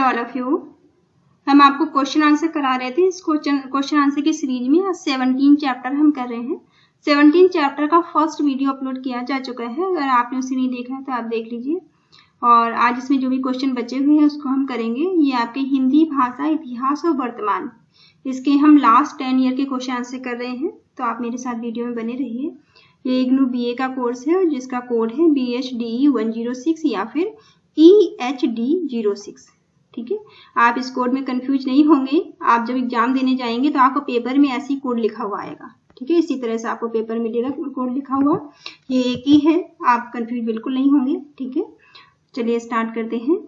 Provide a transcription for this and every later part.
All of you. हम आपको question answer करा रहे थे। इस क्वेश्चन आंसर की सीरीज में 17 चैप्टर हम कर रहे हैं। 17 चैप्टर का फर्स्ट वीडियो अपलोड किया जा चुका है। अगर आपने उसे नहीं देखा है तो आप देख लीजिए। और आज इसमें जो भी क्वेश्चन बचे हुए हैं उसको हम करेंगे। ये आपके हिंदी भाषा, इतिहास और वर्तमान, इसके हम लास्ट 10 ईयर के क्वेश्चन आंसर कर रहे हैं। तो आप मेरे साथ वीडियो में बने रहिए। ये इग्नू BA का कोर्स है और जिसका कोड है BHDE 106 या फिर EHD 06। ठीक है, आप इस कोड में कंफ्यूज नहीं होंगे। आप जब एग्जाम देने जाएंगे तो आपको पेपर में ऐसी कोड लिखा हुआ आएगा। ठीक है, इसी तरह से आपको पेपर मिलेगा कोड लिखा हुआ, ये एक ही है, आप कंफ्यूज बिल्कुल नहीं होंगे। ठीक है, चलिए स्टार्ट करते हैं।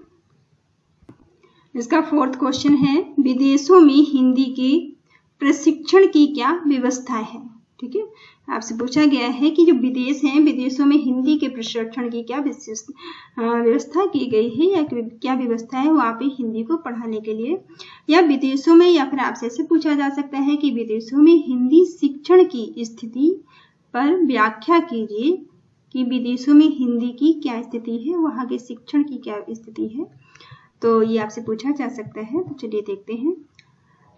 इसका फोर्थ क्वेश्चन है, विदेशों में हिंदी के प्रशिक्षण की क्या व्यवस्था है। ठीक है, आपसे पूछा गया है कि जो विदेश हैं, विदेशों में हिंदी के प्रशिक्षण की क्या व्यवस्था की गई है या क्या व्यवस्था है वहाँ पे हिंदी को पढ़ाने के लिए, या विदेशों में, या फिर आपसे ऐसे पूछा जा सकता है कि विदेशों में हिंदी शिक्षण की स्थिति पर व्याख्या कीजिए कि विदेशों में हिंदी की क्या स्थिति है, वहाँ के शिक्षण की क्या स्थिति है। तो ये आपसे पूछा जा सकता है। तो चलिए देखते हैं।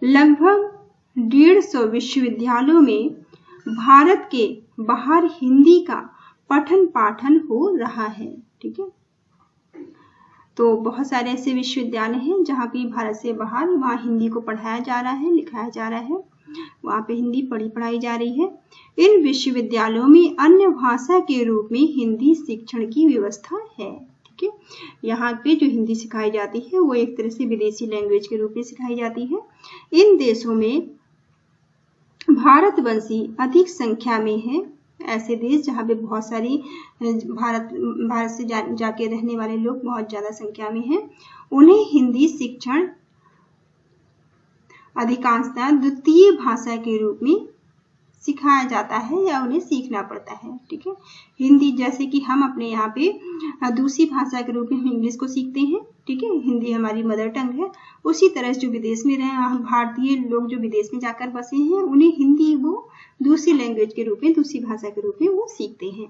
लगभग 150 विश्वविद्यालयों में भारत के बाहर हिंदी का पठन पाठन हो रहा है। ठीक है, तो बहुत सारे ऐसे विश्वविद्यालय हैं जहाँ पे भारत से बाहर वहाँ हिंदी को पढ़ाया जा रहा है, लिखाया जा रहा है, वहाँ पे हिंदी पढ़ाई जा रही है। इन विश्वविद्यालयों में अन्य भाषा के रूप में हिंदी शिक्षण की व्यवस्था है। ठीक है, यहाँ पे जो हिंदी सिखाई जाती है वो एक तरह से विदेशी लैंग्वेज के रूप में सिखाई जाती है। इन देशों में भारतवंशी अधिक संख्या में है। ऐसे देश जहाँ पे बहुत सारी भारत से जाके रहने वाले लोग बहुत ज्यादा संख्या में हैं, उन्हें हिंदी शिक्षण अधिकांशतः द्वितीय भाषा के रूप में सिखाया जाता है या उन्हें सीखना पड़ता है। ठीक है, हिंदी जैसे कि हम अपने यहाँ पे दूसरी भाषा के रूप में हम इंग्लिश को सीखते हैं। ठीक है, हिंदी हमारी मदर टंग है। उसी तरह से जो विदेश में रहे भारतीय लोग जो विदेश में जाकर बसे हैं, उन्हें हिंदी वो दूसरी लैंग्वेज के रूप में, दूसरी भाषा के रूप में वो सीखते हैं।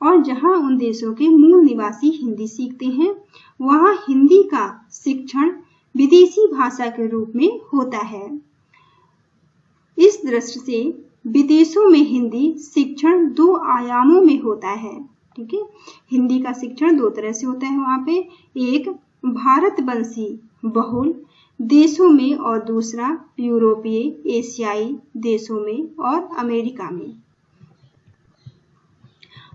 और जहाँ उन देशों के मूल निवासी हिंदी सीखते हैं, वहाँ हिंदी का शिक्षण विदेशी भाषा के रूप में होता है। इस दृष्टि से विदेशों में हिंदी शिक्षण 2 आयामों में होता है। ठीक है, हिंदी का शिक्षण 2 तरह से होता है वहाँ पे, एक भारतवंशी बहुल देशों में और दूसरा यूरोपीय एशियाई देशों में और अमेरिका में।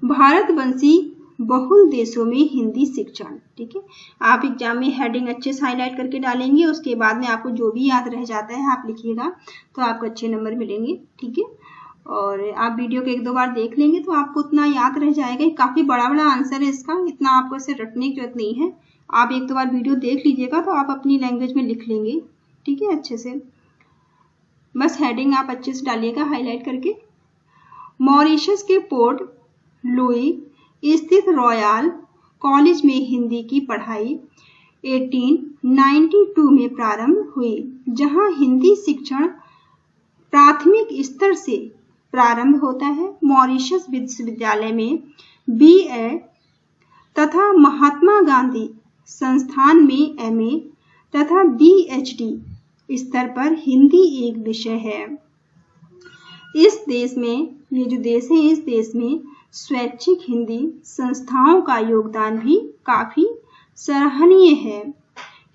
भारतवंशी बहुल देशों में हिंदी शिक्षण। ठीक है, आप एग्जाम में हेडिंग अच्छे से हाईलाइट करके डालेंगे, उसके बाद में आपको जो भी याद रह जाता है आप लिखिएगा तो आपको अच्छे नंबर मिलेंगे। ठीक है, और आप वीडियो को 1-2 बार देख लेंगे तो आपको उतना याद रह जाएगा। काफी बड़ा आंसर है इसका, इतना आपको इसे रटने की जरूरत नहीं है। आप 1-2 बार वीडियो देख लीजिएगा तो आप अपनी लैंग्वेज में लिख लेंगे। ठीक है, अच्छे से बस हेडिंग आप अच्छे से डालिएगा हाईलाइट करके। मॉरिशस के पोर्ट लुई स्थित रॉयल कॉलेज में हिंदी की पढ़ाई 1892 में प्रारंभ हुई, जहां हिंदी शिक्षण प्राथमिक स्तर से प्रारंभ होता है। मॉरिशस विश्वविद्यालय में BA तथा महात्मा गांधी संस्थान में MA तथा BHD स्तर पर हिंदी एक विषय है। इस देश में, ये जो देश है, इस देश में स्वैच्छिक हिंदी संस्थाओं का योगदान भी काफी सराहनीय है।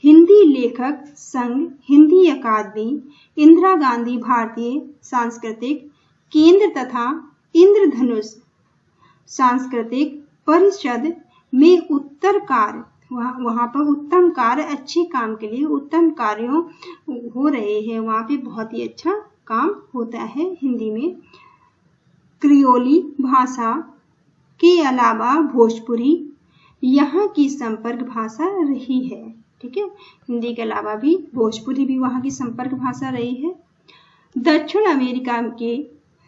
हिंदी लेखक संघ, हिंदी अकादमी, इंदिरा गांधी भारतीय सांस्कृतिक केंद्र तथा इंद्रधनुष सांस्कृतिक परिषद में वहाँ पर उत्तम कार्य, अच्छे काम के लिए उत्तम कार्यों हो रहे हैं। वहाँ पे बहुत ही अच्छा काम होता है हिंदी में। क्रियोली भाषा के अलावा भोजपुरी यहाँ की संपर्क भाषा रही है। ठीक है, हिंदी के अलावा भी भोजपुरी भी वहाँ की संपर्क भाषा रही है। दक्षिण अमेरिका के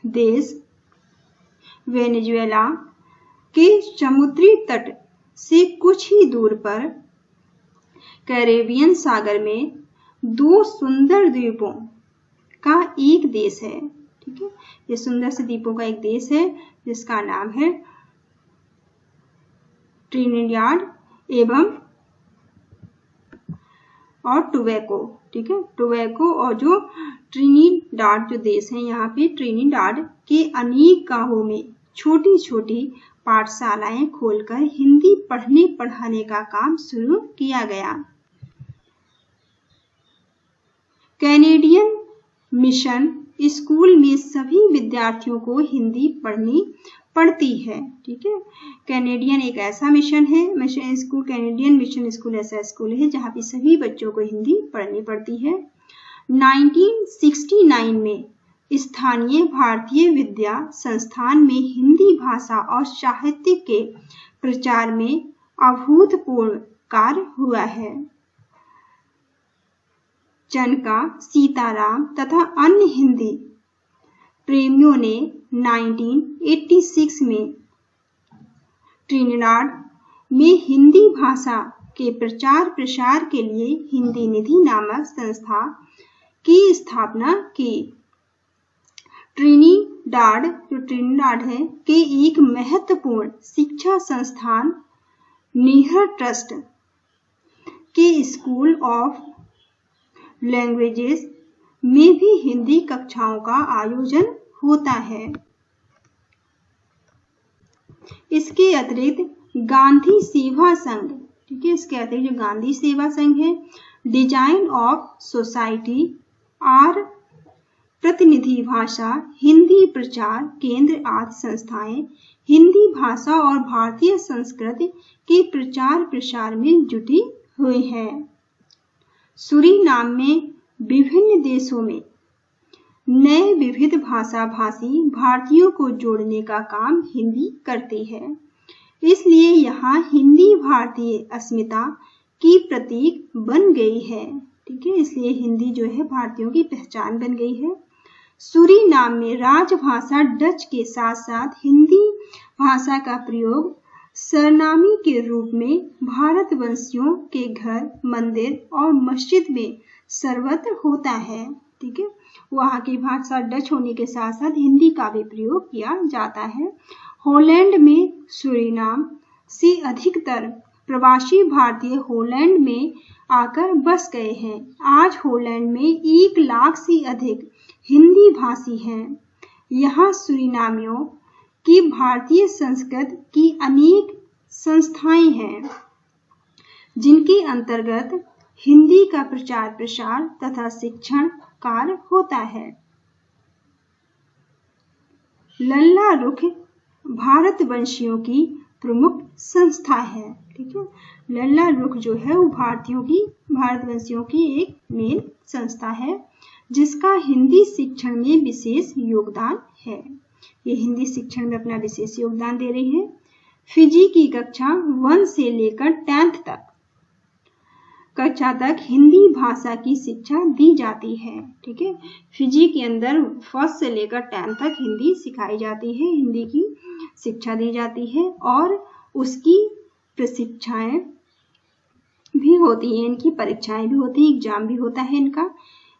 देश वेनेजुएला के समुद्री तट से कुछ ही दूर पर कैरेबियन सागर में 2 सुंदर द्वीपों का एक देश है। ठीक है, ये सुंदर से द्वीपों का एक देश है जिसका नाम है ट्रिनिडाद एवं और टोबैको, ठीक है, टोबैको और जो ट्रिनिडाड जो देश है, यहाँ पे ट्रिनिडाड के अनेक गांवों में छोटी छोटी पाठशालाएं खोलकर हिंदी पढ़ने पढ़ाने का काम शुरू किया गया। कैनेडियन मिशन स्कूल में सभी विद्यार्थियों को हिंदी पढ़नी पड़ती है, ठीक है। कैनेडियन एक ऐसा मिशन है, mission school, Canadian mission school ऐसा स्कूल है जहाँ पे सभी बच्चों को हिंदी पढ़नी पड़ती है। 1969 में स्थानीय भारतीय विद्या संस्थान में हिंदी भाषा और साहित्य के प्रचार में अभूतपूर्व कार्य हुआ है। चनका, सीताराम तथा अन्य हिंदी प्रेमियों ने 1986 में ट्रिनिडाड में हिंदी भाषा के प्रचार प्रसार के लिए हिंदी निधि नामक संस्था की स्थापना की। ट्रिनिडाड, जो ट्रिनिडाड है, के एक महत्वपूर्ण शिक्षा संस्थान नेहर ट्रस्ट के स्कूल ऑफ लैंग्वेजेस में भी हिंदी कक्षाओं का आयोजन होता है। इसके अतिरिक्त गांधी सेवा संघ, ठीक है, इसके अतिरिक्त जो गांधी सेवा संघ है, डिजाइन ऑफ सोसाइटी और प्रतिनिधि भाषा हिंदी प्रचार केंद्र आदि संस्थाएं हिंदी भाषा और भारतीय संस्कृति के प्रचार प्रसार में जुटी हुई है। सूरीनाम में विभिन्न देशों में नए विविध भाषा भाषी भारतीयों को जोड़ने का काम हिंदी करती है। इसलिए यहाँ हिंदी भारतीय अस्मिता की प्रतीक बन गई है, ठीक है, इसलिए हिंदी जो है भारतीयों की पहचान बन गई है। सूरीनाम में राजभाषा डच के साथ साथ हिंदी भाषा का प्रयोग सरनामी के रूप में भारतवंशियों के घर, मंदिर और मस्जिद में सर्वत्र होता है, ठीक है। वहाँ की भाषा डच होने के साथ साथ हिंदी का भी प्रयोग किया जाता है। हॉलैंड में सूरीनाम से अधिकतर प्रवासी भारतीय हॉलैंड में आकर बस गए हैं। आज हॉलैंड में 1 लाख से अधिक हिंदी भाषी हैं। यहाँ सूरीनामियों की भारतीय संस्कृत की अनेक संस्थाएं हैं जिनके अंतर्गत हिंदी का प्रचार प्रसार तथा शिक्षण कार्य होता है। लल्ला रुख भारतवंशियों की प्रमुख संस्था है, ठीक है। लल्ला रुख जो है वो भारतवंशियों की एक मेन संस्था है जिसका हिंदी शिक्षण में विशेष योगदान है। ये हिंदी शिक्षण में अपना विशेष योगदान दे रही है। फिजी की कक्षा 1 से लेकर 10th कक्षा तक हिंदी भाषा की शिक्षा दी जाती है, ठीक है। फिजी के अंदर 1st से लेकर 10th तक हिंदी सिखाई जाती है, हिंदी की शिक्षा दी जाती है और उसकी प्रशिक्षाएं भी होती हैं, इनकी परीक्षाएं भी होती हैं, एग्जाम भी होता है इनका।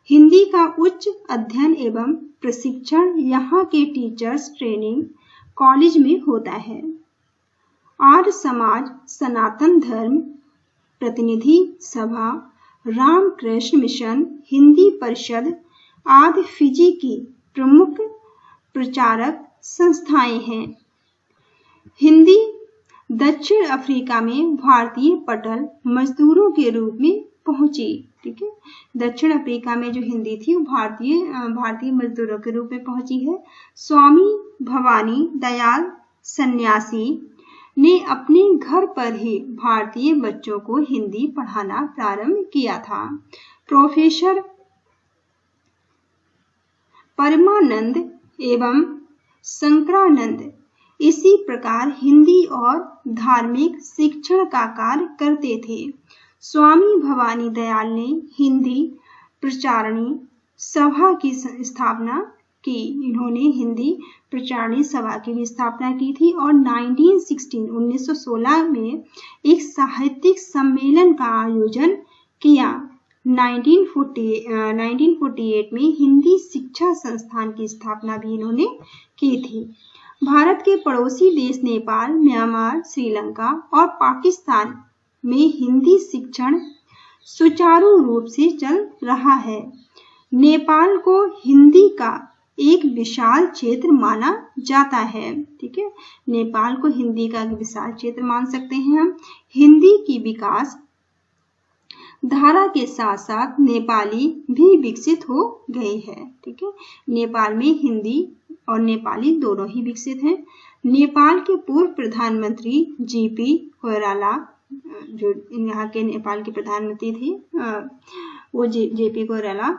हिंदी का उच्च अध्ययन एवं प्रशिक्षण यहाँ के टीचर्स ट्रेनिंग कॉलेज में होता है। आर्य समाज, सनातन धर्म प्रतिनिधि सभा, रामकृष्ण मिशन, हिंदी परिषद आदि फिजी की प्रमुख प्रचारक संस्थाएं हैं। हिंदी दक्षिण अफ्रीका में भारतीय पटल मजदूरों के रूप में पहुंची, ठीक है। दक्षिण अफ्रीका में जो हिंदी थी वो भारतीय मजदूरों के रूप में पहुंची है। स्वामी भवानी दयाल सन्यासी ने अपने घर पर ही भारतीय बच्चों को हिंदी पढ़ाना प्रारंभ किया था। प्रोफेसर परमानंद एवं शंकरानंद इसी प्रकार हिंदी और धार्मिक शिक्षण का कार्य करते थे। स्वामी भवानी दयाल ने हिंदी प्रचारणी सभा की स्थापना की। इन्होंने हिंदी प्रचारणी सभा की भी स्थापना की थी और 1916 में एक साहित्यिक सम्मेलन का आयोजन किया। 1948 में हिंदी शिक्षा संस्थान की स्थापना भी इन्होंने की थी। भारत के पड़ोसी देश नेपाल, म्यांमार, श्रीलंका और पाकिस्तान में हिंदी शिक्षण सुचारू रूप से चल रहा है। नेपाल को हिंदी का एक विशाल क्षेत्र माना जाता है। ठीक है, नेपाल को हिंदी का एक विशाल क्षेत्र मान सकते हैं हम। हिंदी की विकास धारा के साथ साथ नेपाली भी विकसित हो गई है। ठीक है, नेपाल में हिंदी और नेपाली दोनों ही विकसित हैं। नेपाल के पूर्व प्रधानमंत्री जीपी कोइराला, जो यहाँ के नेपाल के प्रधानमंत्री थे, वो जेपी कोइराला,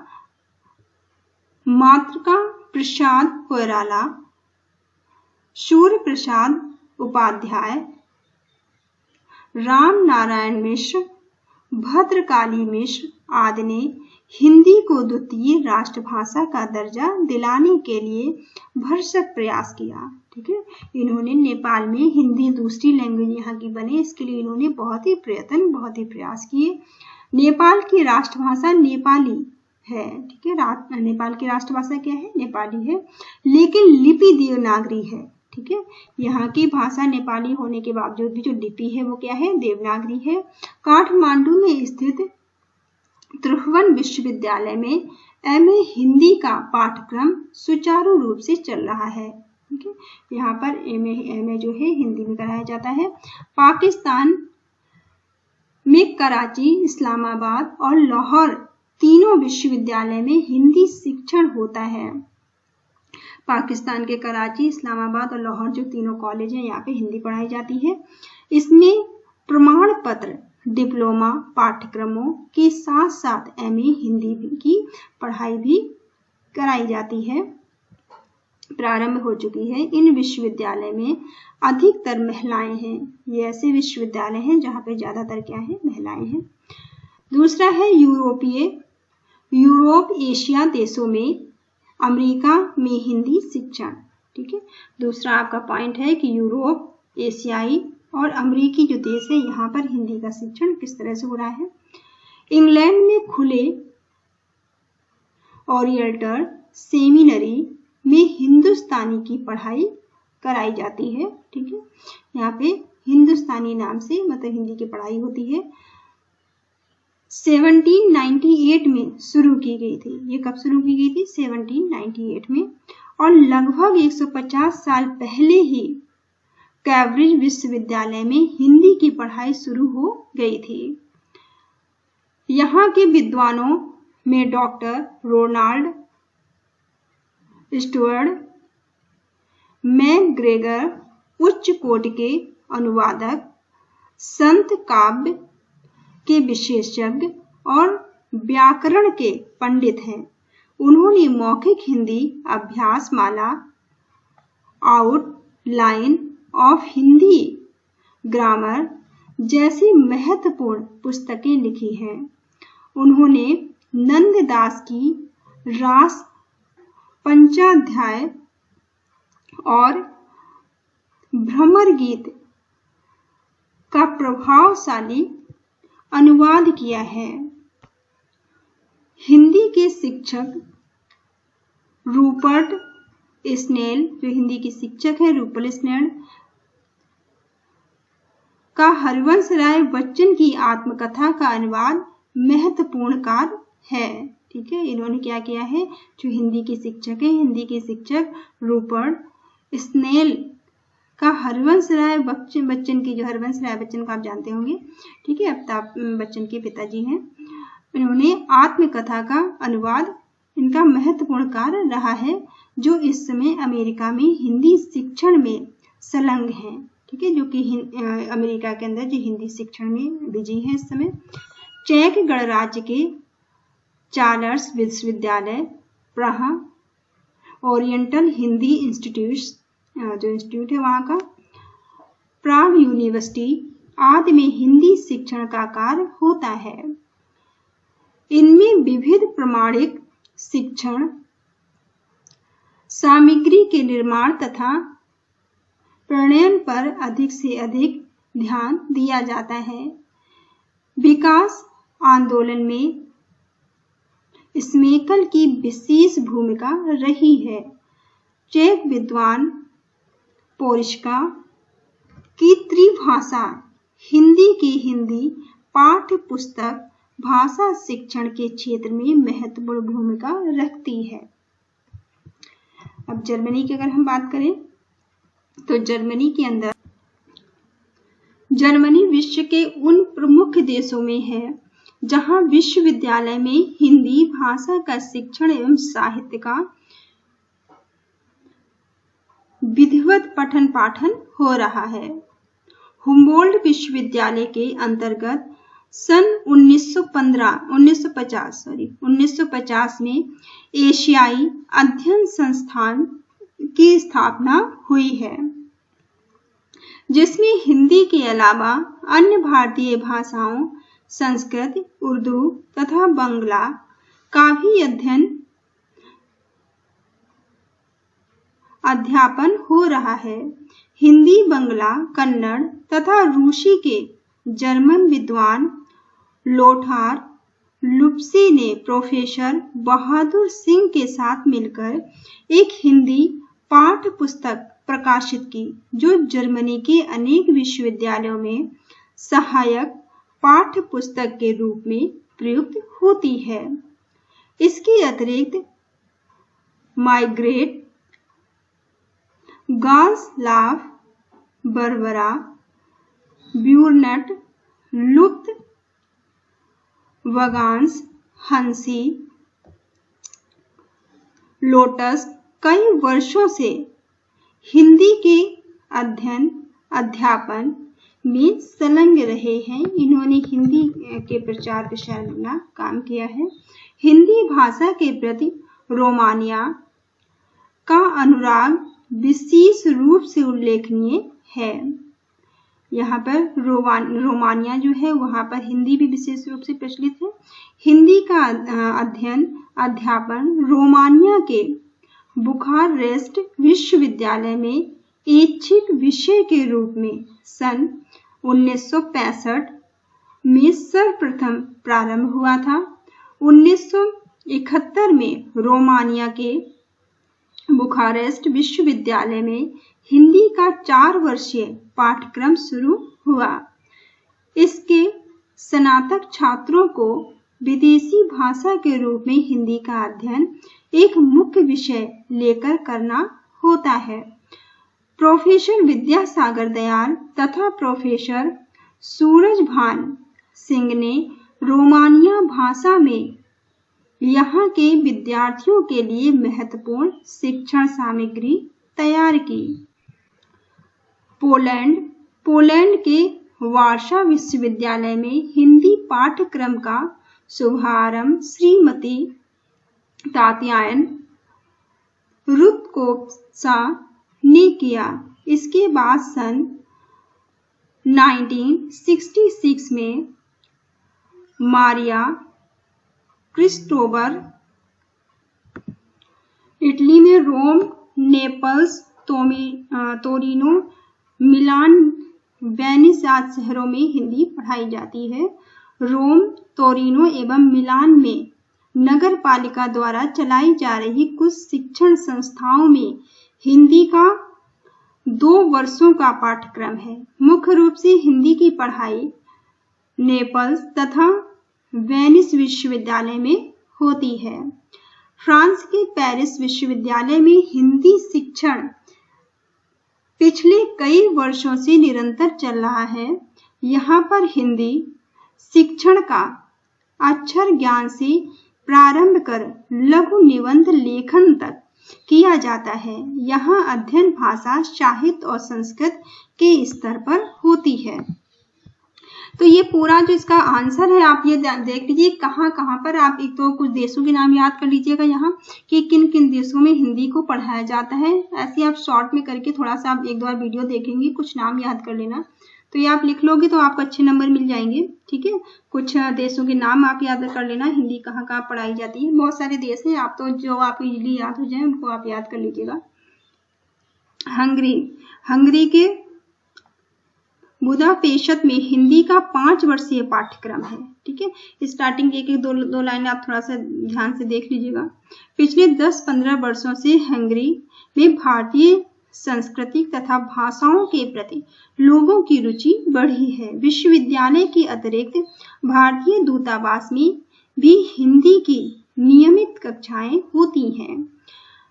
मातृका प्रसाद कोइराला, सूर्य प्रसाद उपाध्याय, राम नारायण मिश्र, भद्रकाली मिश्र आदि ने हिंदी को द्वितीय राष्ट्रभाषा का दर्जा दिलाने के लिए भरसक प्रयास किया। ठीक है, इन्होंने नेपाल में हिंदी दूसरी लैंग्वेज यहाँ की बने, इसके लिए इन्होंने बहुत ही प्रयास किए। नेपाल की राष्ट्रभाषा नेपाली है। ठीक है, नेपाल की राष्ट्रभाषा क्या है? नेपाली है, लेकिन लिपि देवनागरी है। ठीक है, यहाँ की भाषा नेपाली होने के बावजूद भी जो लिपि है वो क्या है? देवनागरी है। काठमांडू में स्थित त्रिभुवन विश्वविद्यालय में एमए हिंदी का पाठ्यक्रम सुचारू रूप से चल रहा है। ठीक है, यहाँ पर एमए जो है हिंदी में कराया जाता है। पाकिस्तान में कराची, इस्लामाबाद और लाहौर तीनों विश्वविद्यालय में हिंदी शिक्षण होता है। पाकिस्तान के कराची, इस्लामाबाद और लाहौर जो तीनों कॉलेज हैं, यहाँ पे हिंदी पढ़ाई जाती है। इसमें प्रमाण पत्र डिप्लोमा पाठ्यक्रमों के साथ साथ एमए हिंदी की पढ़ाई भी कराई जाती है, प्रारंभ हो चुकी है। इन विश्वविद्यालय में अधिकतर महिलाएं हैं। ये ऐसे विश्वविद्यालय हैं जहाँ पे ज्यादातर क्या है? महिलाएं हैं। दूसरा है यूरोप एशिया देशों में अमेरिका में हिंदी शिक्षण। ठीक है, दूसरा आपका पॉइंट है कि यूरोप, एशियाई और अमेरिकी जो देश है, यहाँ पर हिंदी का शिक्षण किस तरह से हो रहा है। इंग्लैंड में खुले ओरिएंटल सेमिनरी में हिंदुस्तानी की पढ़ाई कराई जाती है। ठीक है, यहाँ पे हिंदुस्तानी नाम से मतलब हिंदी की पढ़ाई होती है। 1798 में शुरू की गई थी। ये कब शुरू की गई थी? 1798 में। और लगभग 150 साल पहले ही कैम्ब्रिज विश्वविद्यालय में हिंदी की पढ़ाई शुरू हो गई थी। यहाँ के विद्वानों में डॉक्टर रोनाल्ड स्टुअर्ट मैकग्रेगर, उच्च कोटि के अनुवादक, संत काव्य के विशेषज्ञ और व्याकरण के पंडित हैं। उन्होंने मौखिक हिंदी अभ्यास माला, आउटलाइन ऑफ हिंदी ग्रामर जैसी महत्वपूर्ण पुस्तकें लिखी हैं। उन्होंने नंददास की रास पंचाध्याय और भ्रमर गीत का प्रभावशाली अनुवाद किया है। हिंदी के शिक्षक रूपर्ट स्नेल, जो हिंदी के शिक्षक है रूपर्ट स्नेल, का हरिवंश राय बच्चन की आत्मकथा का अनुवाद महत्वपूर्ण कार्य है। ठीक है, इन्होंने क्या किया है? जो हिंदी के शिक्षक है, हिंदी के शिक्षक रूपर्ट स्नेल का हरिवंश राय बच्चन की, जो हरिवंश राय बच्चन को आप जानते होंगे, ठीक है, अमिताभ बच्चन के पिताजी हैं, इन्होंने आत्मकथा का अनुवाद, इनका महत्वपूर्ण कार्य रहा है, जो इस समय अमेरिका में हिंदी शिक्षण में संलग्न है। ठीक है, जो कि अमेरिका के अंदर जो हिंदी शिक्षण में बिजी है इस समय। चेक गणराज्य के चार्ल्स विश्वविद्यालय, प्राहा, ओरिएंटल हिंदी इंस्टीट्यूट, जो इंस्टीट्यूट है वहाँ का, प्राग यूनिवर्सिटी आदि में हिंदी शिक्षण का कार्य होता है। इनमें विविध प्रमाणिक शिक्षण सामग्री के निर्माण तथा प्रणयन पर अधिक से अधिक ध्यान दिया जाता है। विकास आंदोलन में स्मेकल की विशेष भूमिका रही है। चेक विद्वान पोरिश्का की त्रिभाषा हिंदी की हिंदी पाठ्य पुस्तक भाषा शिक्षण के क्षेत्र में महत्वपूर्ण भूमिका रखती है। अब जर्मनी की अगर हम बात करें तो जर्मनी विश्व के उन प्रमुख देशों में है जहां विश्वविद्यालय में हिंदी भाषा का शिक्षण एवं साहित्य का विधिवत पठन पाठन हो रहा है। हुम्बोल्ट विश्वविद्यालय के अंतर्गत सन 1950 में एशियाई अध्ययन संस्थान की स्थापना हुई है, जिसमें हिंदी के अलावा अन्य भारतीय भाषाओं संस्कृत, उर्दू तथा बांग्ला का भी अध्यापन हो रहा है। हिंदी, बांग्ला, कन्नड़ तथा रूसी के जर्मन विद्वान लोथार लुप्सी ने प्रोफेसर बहादुर सिंह के साथ मिलकर एक हिंदी पाठ्य पुस्तक प्रकाशित की, जो जर्मनी के अनेक विश्वविद्यालयों में सहायक पाठ्य पुस्तक के रूप में प्रयुक्त होती है। इसके अतिरिक्त माइग्रेट, गाल्स लाफ, बर्बरा, ब्यूरनट, लुप्त, वगांस, हंसी, लोटस कई वर्षों से हिंदी के अध्यापन में संलग्न रहे हैं। इन्होंने हिंदी के प्रचार प्रसार में काम किया है। हिंदी भाषा के प्रति रोमानिया का अनुराग विशेष रूप से उल्लेखनीय है। यहाँ पर रोमानिया जो है वहाँ पर हिंदी भी विशेष रूप से प्रचलित है। हिंदी का अध्यापन रोमानिया के बुखारेस्ट विश्वविद्यालय में ऐच्छिक विषय के रूप में सन 1965 में सर्वप्रथम प्रारंभ हुआ था। 1971 में रोमानिया के बुखारेस्ट विश्वविद्यालय में हिंदी का 4 वर्षीय पाठ्यक्रम शुरू हुआ। इसके स्नातक छात्रों को विदेशी भाषा के रूप में हिंदी का अध्ययन एक मुख्य विषय लेकर करना होता है। प्रोफेसर विद्यासागर दयाल तथा प्रोफेसर सूरजभान सिंह ने रोमानिया भाषा में यहाँ के विद्यार्थियों के लिए महत्वपूर्ण शिक्षण सामग्री तैयार की। पोलैंड के वार्सा विश्वविद्यालय में हिंदी पाठ्यक्रम का शुभारंभ श्रीमती तात्यायन रुतकोव्सा ने किया। इसके बाद सन 1966 में मारिया क्रिस्टोबर इटली में रोम, नेपल्स, तोरिनो, मिलान, वेनिस आदि शहरों में हिंदी पढ़ाई जाती है। रोम, तोरिनो एवं मिलान में नगर पालिका द्वारा चलाई जा रही कुछ शिक्षण संस्थाओं में हिंदी का 2 वर्षों का पाठ्यक्रम है। मुख्य रूप से हिंदी की पढ़ाई नेपल्स तथा वेनिस विश्वविद्यालय में होती है। फ्रांस के पेरिस विश्वविद्यालय में हिंदी शिक्षण पिछले कई वर्षों से निरंतर चल रहा है। यहाँ पर हिंदी शिक्षण का अक्षर ज्ञान से प्रारंभ कर लघु निबंध लेखन तक किया जाता है। यहाँ अध्ययन भाषा, साहित्य और संस्कृत के स्तर पर होती है। तो ये पूरा जो इसका आंसर है आप ये देख लीजिए कहाँ कहाँ पर। आप एक तो कुछ देशों के नाम याद कर लीजिएगा यहाँ कि किन किन देशों में हिंदी को पढ़ाया जाता है। ऐसे आप शॉर्ट में करके थोड़ा सा आप 1-2 बार वीडियो देखेंगे, कुछ नाम याद कर लेना। तो ये आप लिख लोगे तो आपको अच्छे नंबर मिल जाएंगे। ठीक है, कुछ देशों के नाम आप याद कर लेना, हिंदी कहाँ कहाँ पढ़ाई जाती है। बहुत सारे देश हैं, आप तो जो आपको इजीली याद हो जाए उनको आप याद कर लीजिएगा। हंगरी के बुदापेस्ट में हिंदी का 5 वर्षीय पाठ्यक्रम है। ठीक है, स्टार्टिंग के 1-2 लाइनें आप थोड़ा सा ध्यान से देख लीजिएगा। पिछले 10-15 वर्षों से हंगरी में भारतीय सांस्कृतिक तथा भाषाओं के प्रति लोगों की रुचि बढ़ी है। विश्वविद्यालय के अतिरिक्त भारतीय दूतावास में भी हिंदी की नियमित कक्षाएं होती हैं।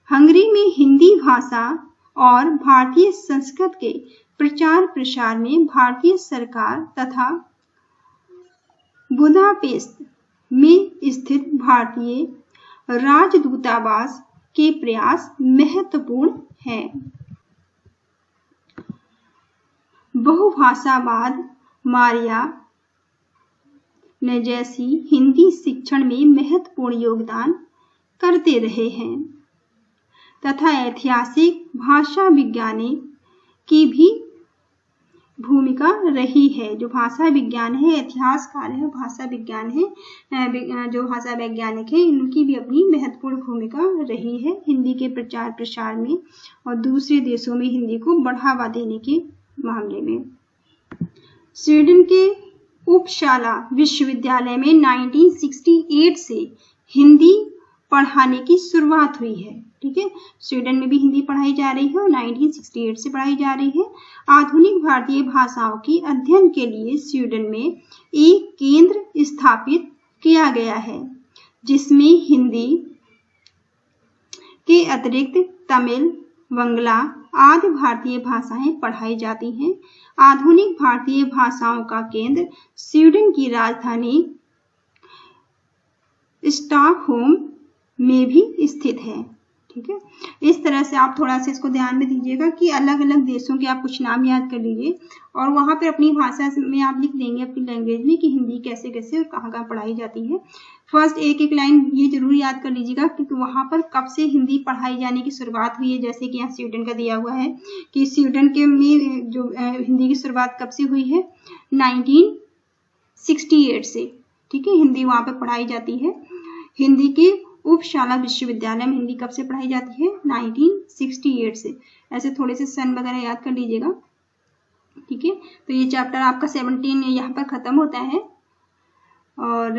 हंगरी में हिंदी भाषा और भारतीय संस्कृत के प्रचार प्रसार में भारतीय सरकार तथा बुदापेस्ट में स्थित भारतीय राजदूतावास के प्रयास महत्वपूर्ण हैं। बहुभाषावाद मारिया ने जैसी हिंदी शिक्षण में महत्वपूर्ण योगदान करते रहे हैं तथा ऐतिहासिक भाषा विज्ञानी की भी भूमिका रही है। जो भाषा विज्ञान है, इतिहासकार है, भाषा विज्ञान है, जो भाषा वैज्ञानिक है, इनकी भी अपनी महत्वपूर्ण भूमिका रही है हिंदी के प्रचार प्रसार में और दूसरे देशों में हिंदी को बढ़ावा देने के मामले में। स्वीडन के उपसाला विश्वविद्यालय में 1968 से हिंदी पढ़ाने की शुरुआत हुई है। ठीक है, स्वीडन में भी हिंदी पढ़ाई जा रही है और 1968 से पढ़ाई जा रही है। आधुनिक भारतीय भाषाओं के अध्ययन के लिए स्वीडन में एक केंद्र स्थापित किया गया है जिसमें हिंदी के अतिरिक्त तमिल, बांग्ला आदि भारतीय भाषाएं पढ़ाई जाती हैं। आधुनिक भारतीय भाषाओं का केंद्र स्वीडन की राजधानी स्टॉकहोम में भी स्थित है। ठीक है, इस तरह से आप थोड़ा सा इसको ध्यान में दीजिएगा कि अलग अलग देशों के आप कुछ नाम याद कर लीजिए और वहां पर अपनी भाषा में आप लिख देंगे अपनी लैंग्वेज में कि हिंदी कैसे कैसे और कहाँ कहाँ पढ़ाई जाती है। फर्स्ट एक एक लाइन ये जरूर याद कर लीजिएगा कि वहां पर कब से हिंदी पढ़ाई जाने की शुरुआत हुई है। जैसे कि यहाँ स्वीडन का दिया हुआ है कि स्वीडन के में जो हिंदी की शुरुआत कब से हुई है, 1968 से। ठीक है, हिंदी वहां पर पढ़ाई जाती है। हिंदी के उपसाला विश्वविद्यालय में हिंदी कब से पढ़ाई जाती है, 1968 से। ऐसे थोड़े से सन वगैरह याद कर लीजिएगा। ठीक है, तो ये चैप्टर आपका 17 यहाँ पर खत्म होता है और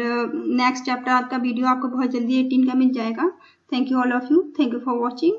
नेक्स्ट चैप्टर आपका वीडियो आपको बहुत जल्दी 18 का मिल जाएगा। Thank you all of you, thank you for watching.